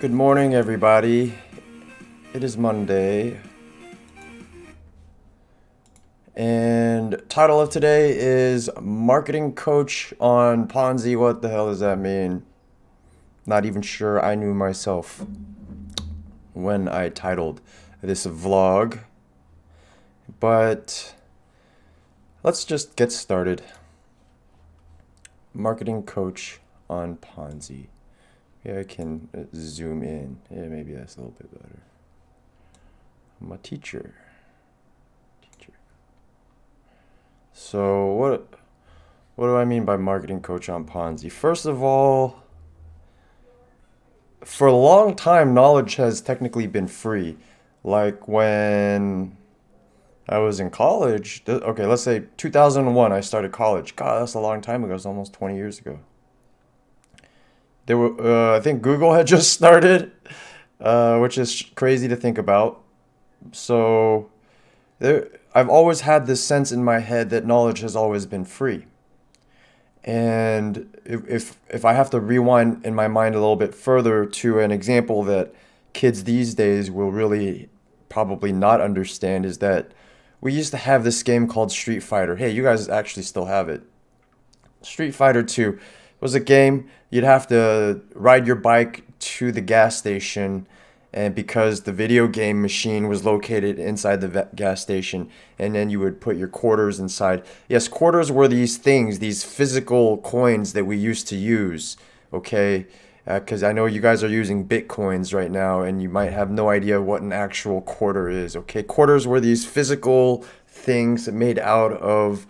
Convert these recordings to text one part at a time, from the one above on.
Good morning, everybody. It is Monday. And title of today is Marketing Coach on Ponzi. What the hell does that mean? Not even sure I knew myself when I titled this vlog. But let's just get started. Marketing Coach on Ponzi. Yeah, I can zoom in. Yeah, maybe that's a little bit better. I'm a teacher. So what do I mean by marketing coach on Ponzi? First of all, for a long time, knowledge has technically been free. Like when I was in college, okay, let's say 2001, I started college. God, that's a long time ago. It's almost 20 years ago. I think Google had just started, which is crazy to think about. So I've always had this sense in my head that knowledge has always been free. And if I have to rewind in my mind a little bit further to an example that kids these days will really probably not understand, is that we used to have this game called Street Fighter. Hey, you guys actually still have it. Street Fighter 2 was a game you'd have to ride your bike to the gas station, and because the video game machine was located inside the gas station, and then you would put your quarters inside. Yes, quarters were these things, these physical coins that we used to use, okay? Because I know you guys are using Bitcoins right now, and you might have no idea what an actual quarter is, okay? Quarters were these physical things made out of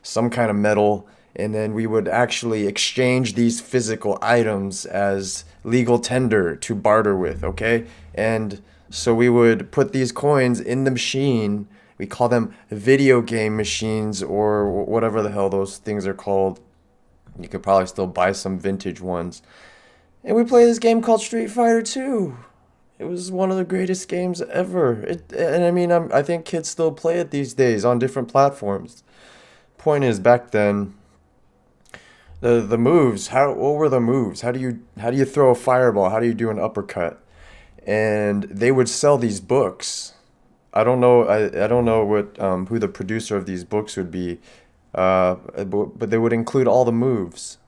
some kind of metal, and then we would actually exchange these physical items as legal tender to barter with, okay? And so we would put these coins in the machine. We call them video game machines, or whatever the hell those things are called. You could probably still buy some vintage ones. And we play this game called Street Fighter 2. It was one of the greatest games ever. I think kids still play it these days on different platforms. Point is, back then, the moves, what were the moves? How do you throw a fireball? How do you do an uppercut? And they would sell these books. I don't know what who the producer of these books would be, but they would include all the moves,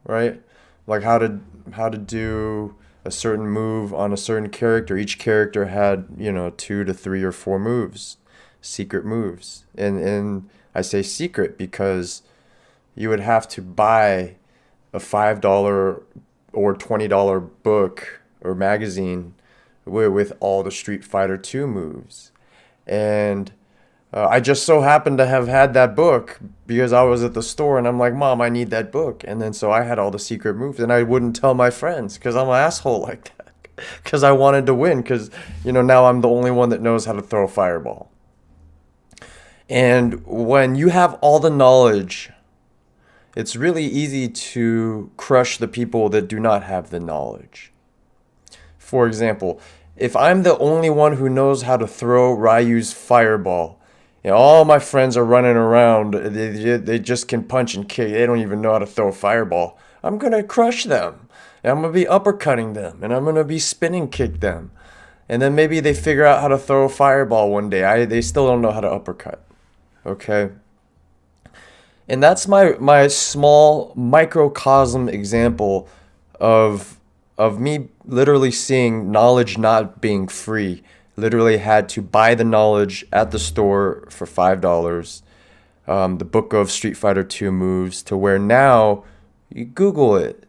right? Like how to do a certain move on a certain character. Each character had 2 to 3 or 4 moves, secret moves, and I say secret because you would have to buy a $5 or $20 book or magazine with all the Street Fighter 2 moves. And I just so happened to have had that book because I was at the store and I'm like, Mom, I need that book. And then so I had all the secret moves and I wouldn't tell my friends because I'm an asshole like that. Because I wanted to win because, now I'm the only one that knows how to throw a fireball. And when you have all the knowledge, it's really easy to crush the people that do not have the knowledge. For example, if I'm the only one who knows how to throw Ryu's fireball, all my friends are running around, they just can punch and kick, they don't even know how to throw a fireball, I'm going to crush them. And I'm going to be uppercutting them, and I'm going to be spinning kick them. And then maybe they figure out how to throw a fireball one day. They still don't know how to uppercut. Okay? And that's my small microcosm example of me literally seeing knowledge not being free. Literally had to buy the knowledge at the store for $5. The book of Street Fighter 2 moves, to where now you Google it.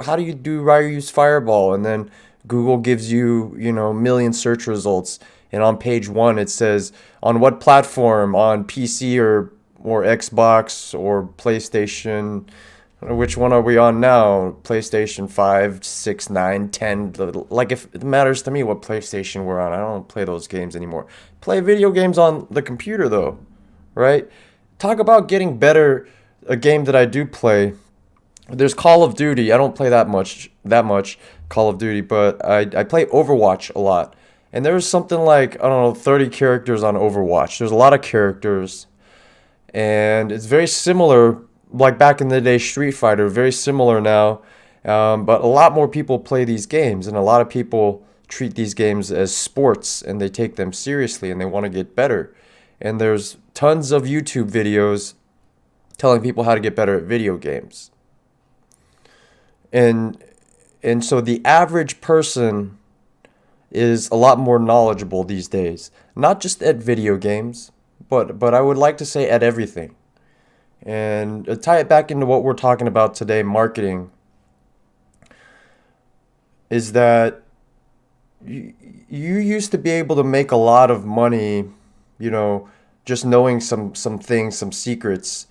How do you do Ryu's fireball? And then Google gives you, a million search results. And on page 1 it says on what platform, on PC or Xbox or PlayStation. Which one are we on now? PlayStation 5, 6, 9, 10. Like, if it matters to me what PlayStation we're on, I don't play those games anymore. Play video games on the computer though, right? Talk about getting better. A game that I do play, there's Call of Duty. I don't play that much Call of Duty, but I play Overwatch a lot. And there's something like, I don't know, 30 characters on Overwatch. There's a lot of characters. And it's very similar, like back in the day, Street Fighter, very similar now. But a lot more people play these games, and a lot of people treat these games as sports, and they take them seriously, and they want to get better. And there's tons of YouTube videos telling people how to get better at video games. And and so the average person is a lot more knowledgeable these days, not just at video games, but I would like to say at everything. And tie it back into what we're talking about today, marketing, is that you used to be able to make a lot of money, you know, just knowing some things, some secrets.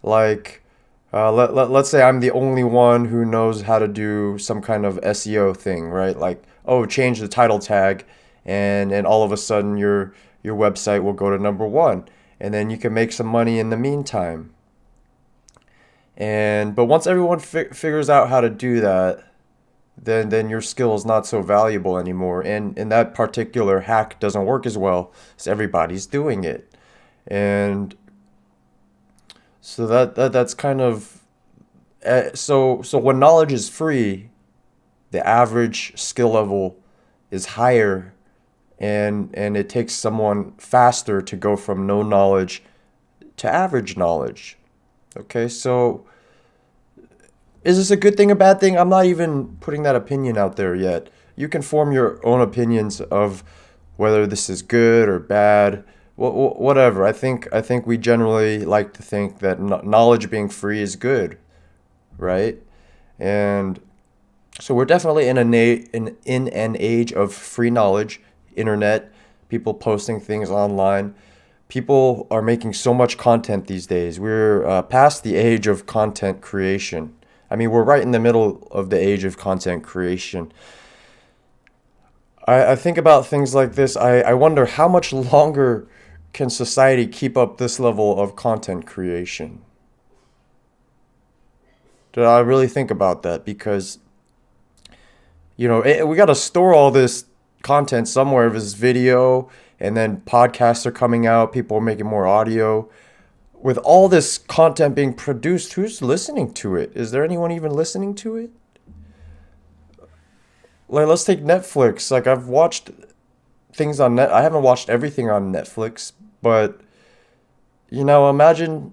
Like, let's say I'm the only one who knows how to do some kind of SEO thing, right? Like, oh, change the title tag, and all of a sudden your website will go to number one, and then you can make some money in the meantime. And but once everyone figures out how to do that, then your skill is not so valuable anymore. And that particular hack doesn't work as well as everybody's doing it. And so that's kind of so when knowledge is free, the average skill level is higher, and it takes someone faster to go from no knowledge to average knowledge. Okay, so is this a good thing, a bad thing? I'm not even putting that opinion out there yet. You can form your own opinions of whether this is good or bad, whatever. I think we generally like to think that knowledge being free is good, right? And so we're definitely in an age of free knowledge, internet, people posting things online. People are making so much content these days. We're past the age of content creation. I mean, we're right in the middle of the age of content creation. I think about things like this. I wonder how much longer can society keep up this level of content creation? Did I really think about that? Because, we got to store all this content somewhere. If it's video, and then podcasts are coming out, people are making more audio. With all this content being produced, who's listening to it? Is there anyone even listening to it? Like, let's take Netflix. Like, I've watched things on I haven't watched everything on Netflix, but imagine.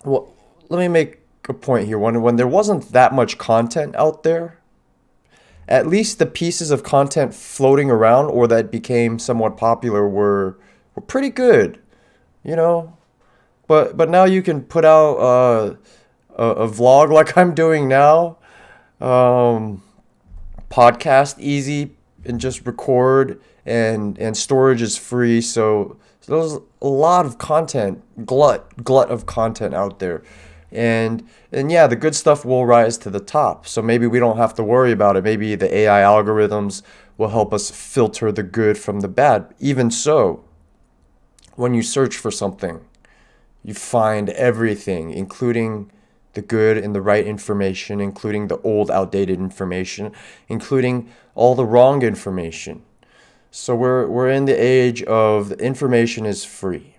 Well, let me make a point here. When there wasn't that much content out there, at least the pieces of content floating around or that became somewhat popular were pretty good, you know. But now you can put out a vlog like I'm doing now, podcast easy, and just record, and storage is free. So there's a lot of content, glut of content out there. And yeah, the good stuff will rise to the top. So maybe we don't have to worry about it. Maybe the AI algorithms will help us filter the good from the bad. Even so, when you search for something, you find everything, including the good and the right information, including the old, outdated information, including all the wrong information. So we're in the age of information is free.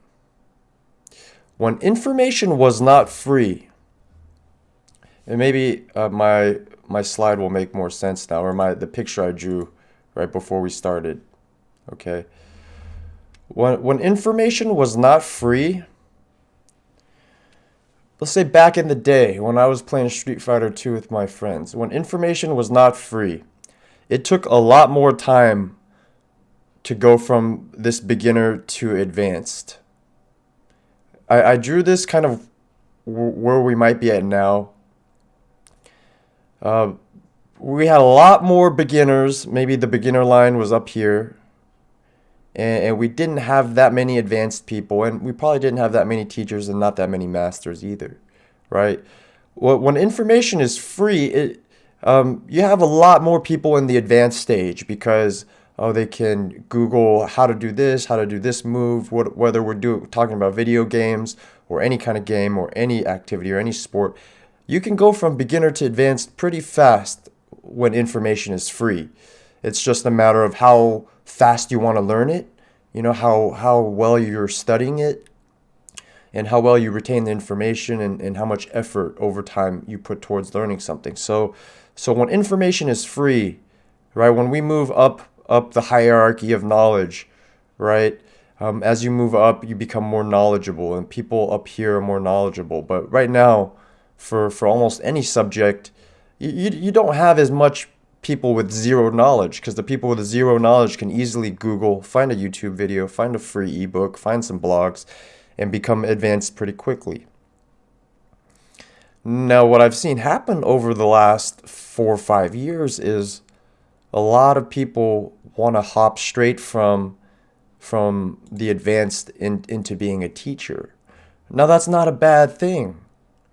When information was not free, and maybe my slide will make more sense now, or the picture I drew right before we started. Okay. When information was not free, let's say back in the day when I was playing Street Fighter 2 with my friends, when information was not free, it took a lot more time to go from this beginner to advanced. I drew this kind of where we might be at now. We had a lot more beginners. Maybe the beginner line was up here. And we didn't have that many advanced people, and we probably didn't have that many teachers and not that many masters either, right? Well, when information is free, you have a lot more people in the advanced stage because they can Google how to do this move, whether we're talking about video games or any kind of game or any activity or any sport. You can go from beginner to advanced pretty fast when information is free. It's just a matter of how fast you want to learn it, how well you're studying it, and how well you retain the information, and how much effort over time you put towards learning something. So So when information is free, right? When we move up the hierarchy of knowledge, right? As you move up, you become more knowledgeable, and people up here are more knowledgeable. But right now, for almost any subject, you don't have as much people with zero knowledge, because the people with zero knowledge can easily Google, find a YouTube video, find a free ebook, find some blogs, and become advanced pretty quickly. Now, what I've seen happen over the last 4 or 5 years is a lot of people want to hop straight from the advanced into being a teacher. Now, that's not a bad thing.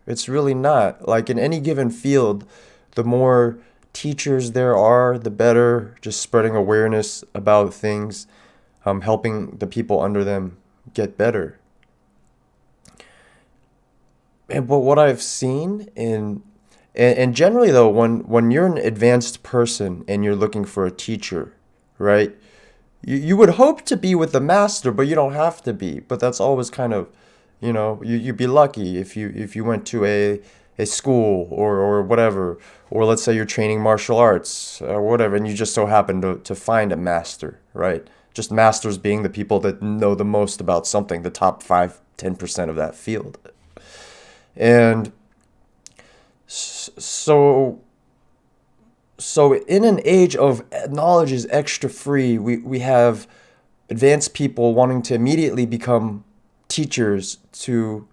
It's really not. Like in any given field, the more teachers there are, the better. Just spreading awareness about things, helping the people under them get better. But what I've seen and generally though, when you're an advanced person and you're looking for a teacher, right? You would hope to be with the master, but you don't have to be. But that's always kind of, you'd be lucky if you went to a school or whatever, or let's say you're training martial arts or whatever, and you just so happen to find a master, right? Just masters being the people that know the most about something, the top 5-10% of that field. And so in an age of knowledge is extra free, we have advanced people wanting to immediately become teachers to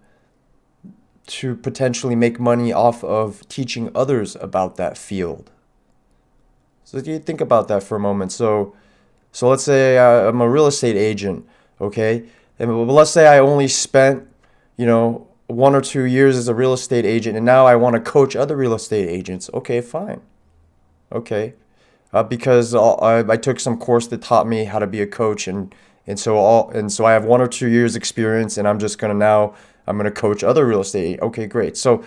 potentially make money off of teaching others about that field. So you think about that for a moment. So let's say I'm a real estate agent, okay? And let's say I only spent, 1 or 2 years as a real estate agent, and now I want to coach other real estate agents. Okay, fine. Okay, because I took some course that taught me how to be a coach, and so I have 1 or 2 years experience, and I'm gonna coach other real estate. Okay, great. So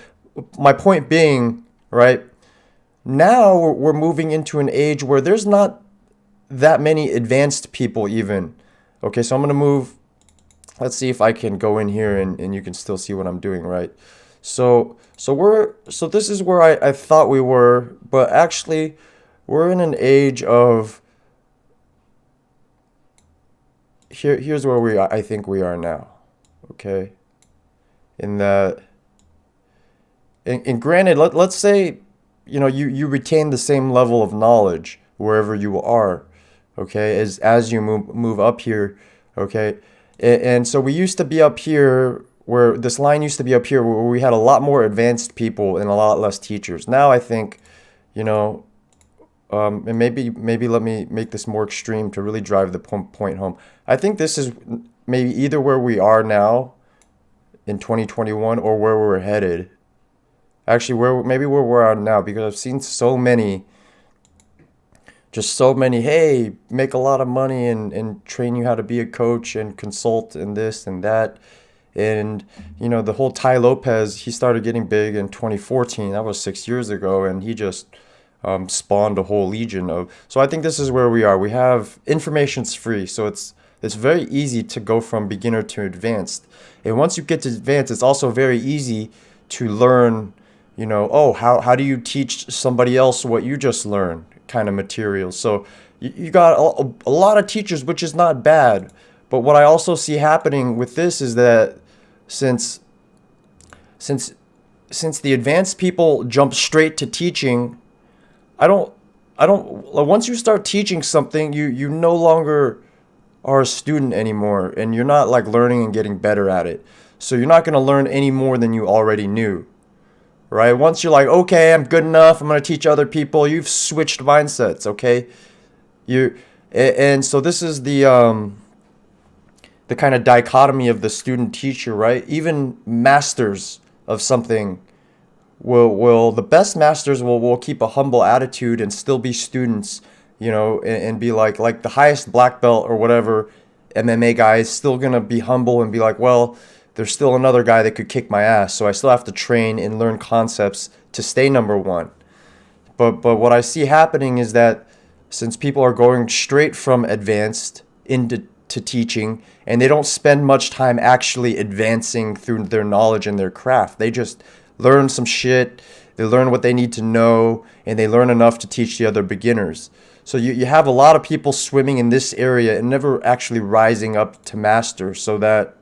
my point being, right, now we're moving into an age where there's not that many advanced people even. Okay, so I'm gonna move. Let's see if I can go in here and you can still see what I'm doing, right? So this is where I thought we were, but actually we're in an age of here's where I think we are now. Okay? In that and granted, let's say you retain the same level of knowledge wherever you are, okay, as you move up here, okay? And so we used to be up here where this line used to be up here where we had a lot more advanced people and a lot less teachers. Now I think, and maybe let me make this more extreme to really drive the point home. I think this is maybe either where we are now in 2021 or where we're headed. Actually, where we're now, because I've seen so many, hey, make a lot of money and train you how to be a coach and consult and this and that. And, the whole Tai Lopez, he started getting big in 2014. That was 6 years ago. And he just spawned a whole legion of. So I think this is where we are. We have information's free. So it's very easy to go from beginner to advanced. And once you get to advanced, it's also very easy to learn, how do you teach somebody else what you just learned? Kind of material. So you got a lot of teachers, which is not bad. But what I also see happening with this is that since the advanced people jump straight to teaching, I don't once you start teaching something, you no longer are a student anymore, and you're not like learning and getting better at it. So you're not going to learn any more than you already knew. Right? Once you're like, okay, I'm good enough, I'm going to teach other people, you've switched mindsets, okay? And so this is the kind of dichotomy of the student teacher, right? Even masters of something the best masters will keep a humble attitude and still be students, and be like the highest black belt or whatever MMA guy is still going to be humble and be like, well, there's still another guy that could kick my ass, so I still have to train and learn concepts to stay number one. But what I see happening is that since people are going straight from advanced into teaching, and they don't spend much time actually advancing through their knowledge and their craft, they just learn some shit, they learn what they need to know, and they learn enough to teach the other beginners. So you have a lot of people swimming in this area and never actually rising up to master. So that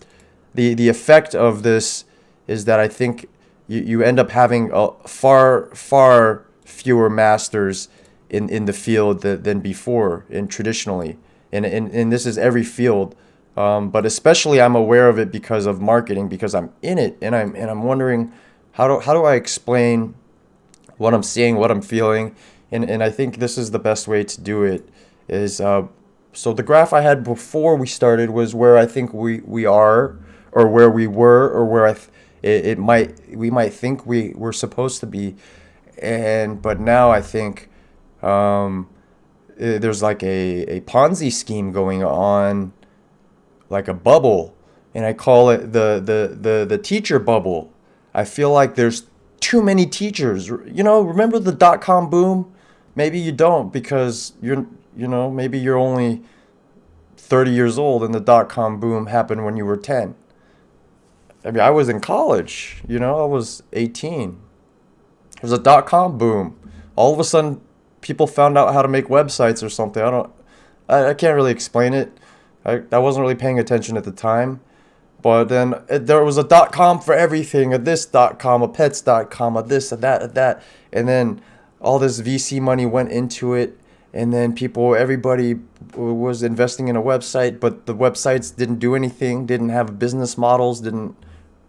the effect of this is that I think you end up having a far fewer masters in the field than before and traditionally. And this is every field. But especially I'm aware of it because of marketing, because I'm in it, and I'm wondering how do I explain what I'm seeing, what I'm feeling, and I think this is the best way to do it. Is so the graph I had before we started was where I think we are, or where we were, or where it might we might think we were supposed to be, and but now I think there's like a Ponzi scheme going on, like a bubble, and I call it the teacher bubble. I feel like there's too many teachers. Remember the dot-com boom? Maybe you don't, because maybe you're only 30 years old and the dot-com boom happened when you were 10. I mean, I was in college, I was 18. There was a dot-com boom. All of a sudden, people found out how to make websites or something. I can't really explain it. I wasn't really paying attention at the time. But then there was a .com for everything, a this .com, a pets .com, a this, a that, a that. And then all this VC money went into it. And then everybody was investing in a website, but the websites didn't do anything, didn't have business models, didn't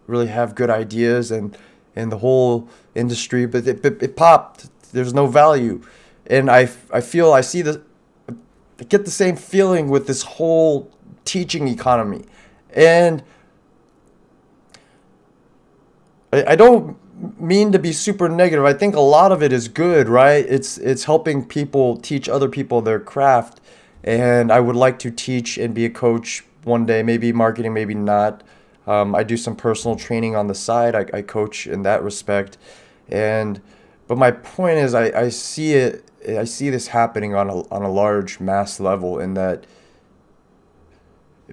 really have good ideas, and the whole industry, but it popped. There's no value. And I get the same feeling with this whole teaching economy. And I don't mean to be super negative. I think a lot of it is good, right? It's helping people teach other people their craft. And I would like to teach and be a coach one day, maybe marketing, maybe not. I do some personal training on the side. I coach in that respect. But my point is, I see it. I see this happening on a large mass level, in that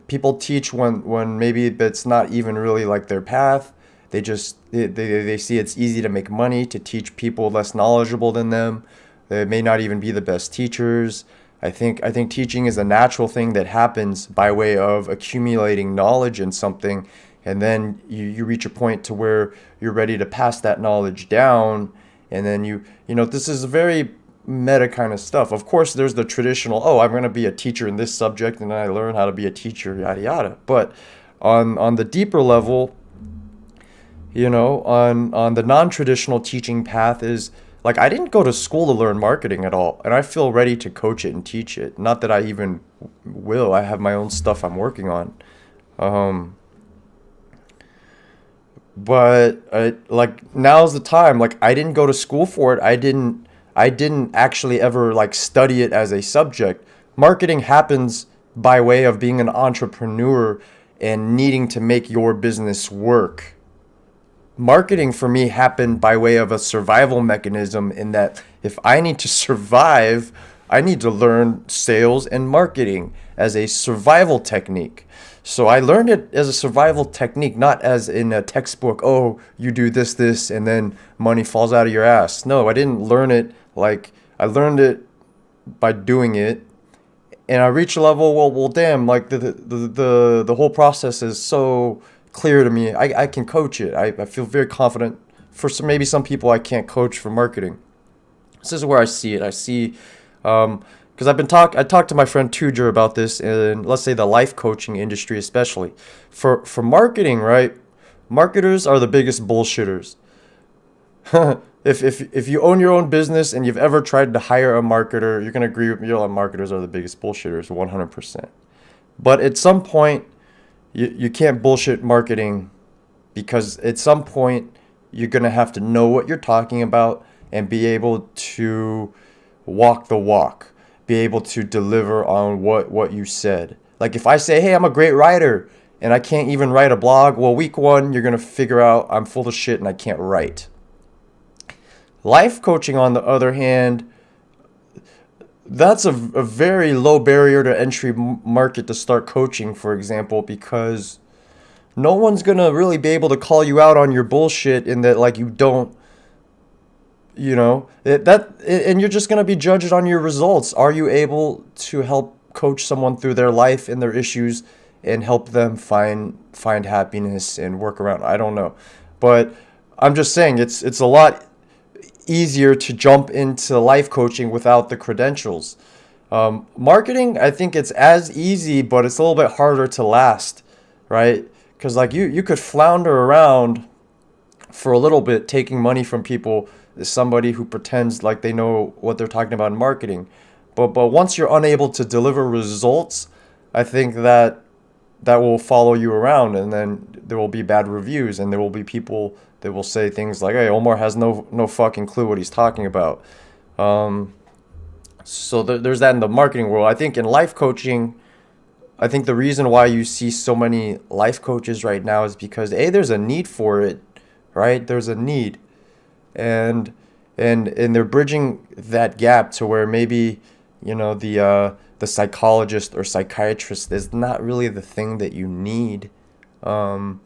people teach when maybe it's not even really like their path. They see it's easy to make money, to teach people less knowledgeable than them. They may not even be the best teachers. I think teaching is a natural thing that happens by way of accumulating knowledge in something, and then you reach a point to where you're ready to pass that knowledge down, and then this is very meta kind of stuff. Of course, there's the traditional, I'm going to be a teacher in this subject, and then I learn how to be a teacher, yada yada. But on the deeper level, on the non-traditional teaching path is, like, I didn't go to school to learn marketing at all, and I feel ready to coach it and teach it. Not that I even will. I have my own stuff I'm working on. But like, now's the time. Like, I didn't go to school for it. I didn't actually ever like study it as a subject. Marketing happens by way of being an entrepreneur and needing to make your business work. Marketing for me happened by way of a survival mechanism, in that if I need to survive, I need to learn sales and marketing as a survival technique. So I learned it as a survival technique, not as in a textbook, you do this, and then money falls out of your ass. No, I didn't learn it like, I learned it by doing it. And I reached a level, well damn, like the whole process is so clear to me. I can coach it. I feel very confident. For maybe some people, I can't coach for marketing. This is where I see it. I see, because I talked to my friend Tujer about this in, let's say, the life coaching industry, especially for marketing. Right, marketers are the biggest bullshitters. If you own your own business and you've ever tried to hire a marketer, you're gonna agree with me. Marketers are the biggest bullshitters, 100%. But at some point, you can't bullshit marketing, because at some point you're going to have to know what you're talking about and be able to walk the walk, be able to deliver on what you said. Like, if I say, hey, I'm a great writer and I can't even write a blog, well, week one, you're going to figure out I'm full of shit and I can't write. Life coaching, on the other hand, that's a very low barrier to entry market to start coaching, for example, because no one's going to really be able to call you out on your bullshit, in that, like, you don't And you're just going to be judged on your results. Are you able to help coach someone through their life and their issues and help them find happiness and work around? I don't know. But I'm just saying it's a lot easier to jump into life coaching without the credentials. Marketing, I think it's as easy, but it's a little bit harder to last, right? Because like you could flounder around for a little bit taking money from people, somebody who pretends like they know what they're talking about in marketing. But once you're unable to deliver results, I think that will follow you around, and then there will be bad reviews, and there will be people that will say things like, "Hey, Omar has no fucking clue what he's talking about." Um, so there's that in the marketing world. I think in life coaching, I think the reason why you see so many life coaches right now is because there's a need for it, right? There's a need, and and they're bridging that gap to where maybe the psychologist or psychiatrist is not really the thing that you need. Um,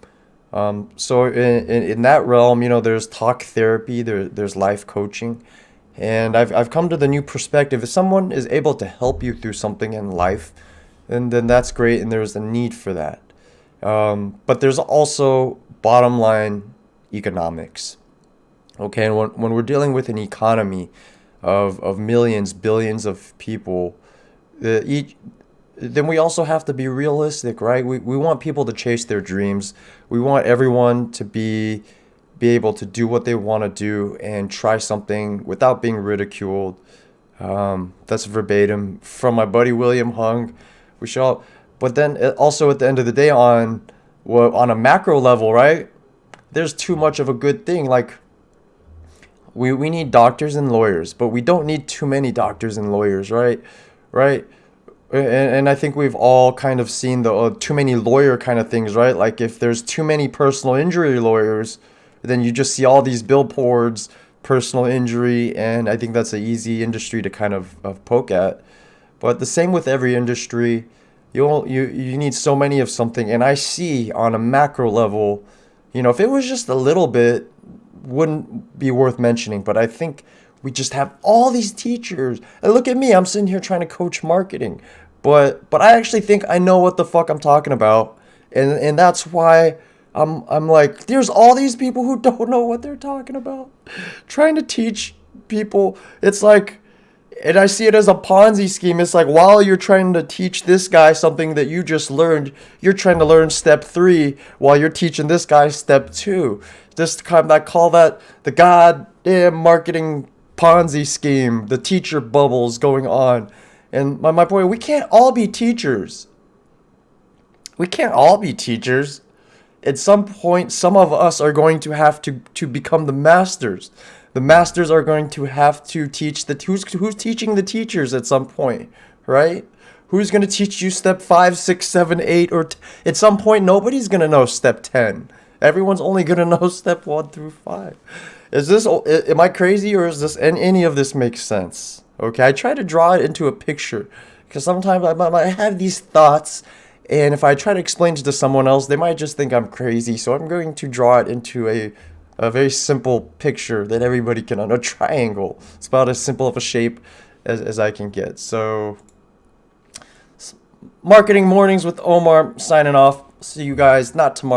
so in that realm, there's talk therapy, there's life coaching, and I've come to the new perspective. If someone is able to help you through something in life, then that's great, and there's a need for that. But there's also bottom line economics. Okay, and when we're dealing with an economy of millions, billions of people, each then we also have to be realistic, right? We want people to chase their dreams. We want everyone to be able to do what they want to do and try something without being ridiculed. That's verbatim from my buddy William Hung. We should all, but then also at the end of the day, on a macro level, right? There's too much of a good thing. Like we need doctors and lawyers, but we don't need too many doctors and lawyers, right? Right? And I think we've all kind of seen the too many lawyer kind of things, right? Like if there's too many personal injury lawyers, then you just see all these billboards, personal injury, and I think that's an easy industry to kind of poke at. But the same with every industry, you need so many of something, and I see on a macro level, if it was just a little bit, wouldn't be worth mentioning. But I think we just have all these teachers. And look at me, I'm sitting here trying to coach marketing. But I actually think I know what the fuck I'm talking about. And that's why I'm like, there's all these people who don't know what they're talking about. Trying to teach people. It's like, and I see it as a Ponzi scheme. It's like while you're trying to teach this guy something that you just learned, you're trying to learn step 3 while you're teaching this guy step 2. Just kind of, I call that the goddamn marketing Ponzi scheme, the teacher bubbles going on. And my point, we can't all be teachers. We can't all be teachers. At some point, some of us are going to have to become the masters. The masters are going to have to teach who's teaching the teachers at some point, right? Who's going to teach you step 5, 6, 7, 8, or at some point nobody's going to know step 10. Everyone's only going to know step 1 through 5. Am I crazy, or is this, and any of this makes sense? Okay, I try to draw it into a picture because sometimes I might have these thoughts, and if I try to explain it to someone else, they might just think I'm crazy. So I'm going to draw it into a very simple picture that everybody can a triangle. It's about as simple of a shape as I can get. So, Marketing Mornings with Omar signing off. See you guys not tomorrow.